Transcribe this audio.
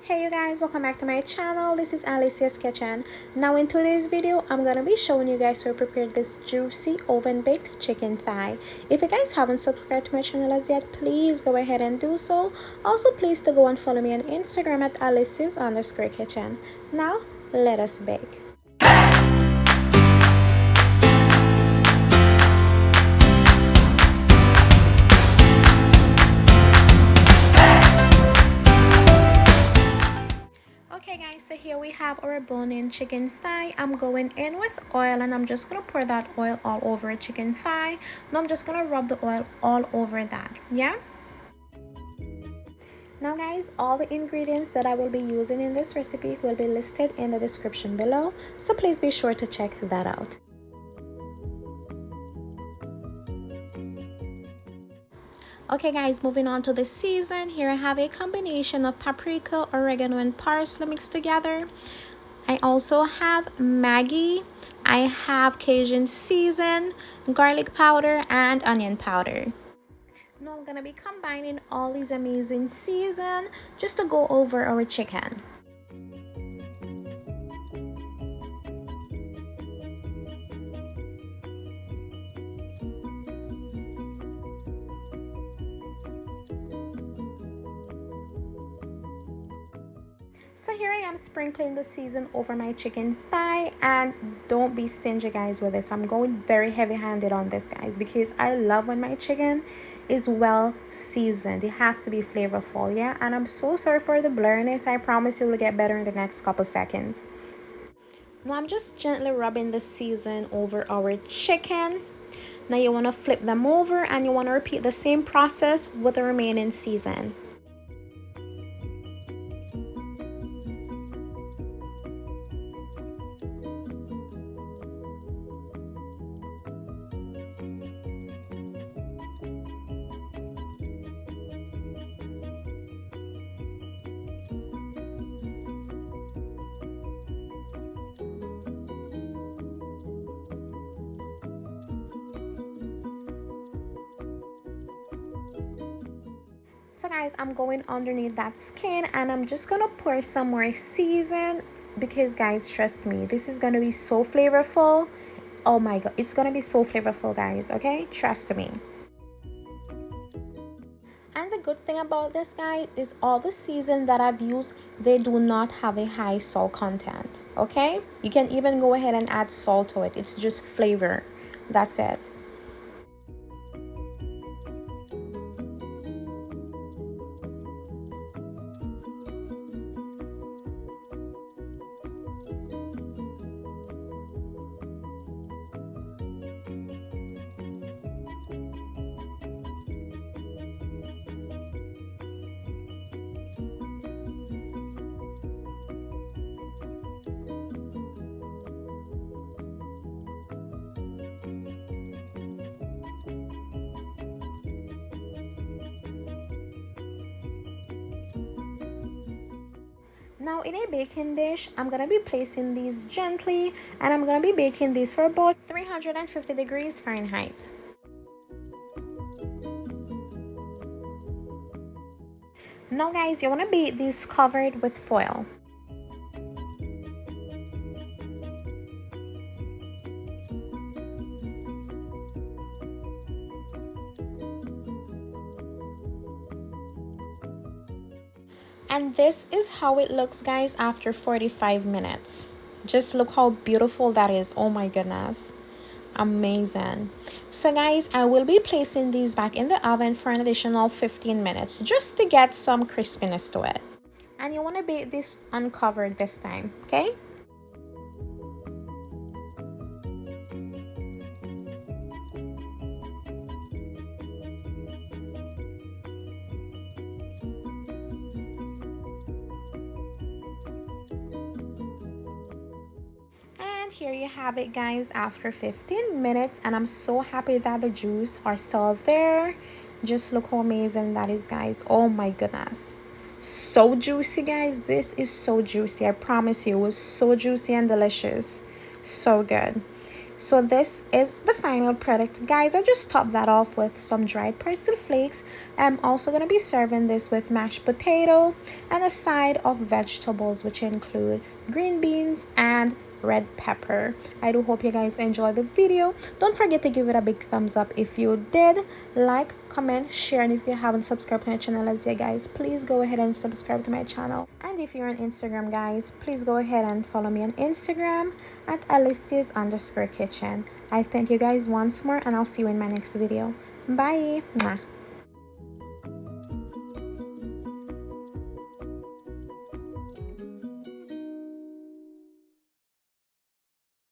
Hey you guys, welcome back to my channel. This is Alicia's Kitchen. Now in today's video, I'm gonna be showing you guys how to prepare this juicy oven baked chicken thigh. If you guys haven't subscribed to my channel as yet, please go ahead and do so. Also, please to go and follow me on Instagram at Alicia's_kitchen. Now let us bake. Okay guys, so here we have our bone-in chicken thigh. I'm going in with oil and I'm just gonna pour that oil all over a chicken thigh. Now I'm just gonna rub the oil all over that. Yeah, now guys, all the ingredients that I will be using in this recipe will be listed in the description below, so please be sure to check that out. Okay guys, moving on to the season. Here I have a combination of paprika, oregano, and parsley mixed together. I also have Maggi. I have Cajun season, garlic powder, and onion powder. Now I'm gonna be combining all these amazing season just to go over our chicken. So here I am sprinkling the season over my chicken thigh, and don't be stingy guys with this. I'm going very heavy-handed on this guys because I love when my chicken is well seasoned. It has to be flavorful, yeah. And I'm so sorry for the blurriness. I promise it will get better in the next couple seconds. Now I'm just gently rubbing the season over our chicken. Now you want to flip them over and you want to repeat the same process with the remaining season. So guys, I'm going underneath that skin and I'm just gonna pour some more season because guys, trust me, this is gonna be so flavorful. Oh my god, it's gonna be so flavorful guys, okay? Trust me. And the good thing about this guys is all the season that I've used, they do not have a high salt content, okay? You can even go ahead and add salt to it. It's just flavor. That's it. Now in a baking dish, I'm gonna be placing these gently and I'm gonna be baking these for about 350 degrees Fahrenheit. Now guys, you wanna bake these covered with foil. And this is how it looks guys after 45 minutes. Just look how beautiful that is. Oh my goodness, amazing. So guys, I will be placing these back in the oven for an additional 15 minutes just to get some crispiness to it. And you want to bake this uncovered this time, okay? Here you have it guys after 15 minutes and I'm so happy that the juice are still there. Just look how amazing that is guys. Oh my goodness, so juicy guys. This is so juicy. I promise you, it was so juicy and delicious, so good. So this is the final product, guys. I just topped that off with some dried parsley flakes. I'm also going to be serving this with mashed potato and a side of vegetables, which include green beans and red pepper. I do hope you guys enjoyed the video. Don't forget to give it a big thumbs up if you did. Like, comment, share, and if you haven't subscribed to my channel as yet, guys, please go ahead and subscribe to my channel. And if you're on Instagram, guys, please go ahead and follow me on Instagram at Alicia's_kitchen. I thank you guys once more, and I'll see you in my next video. Bye. Mwah.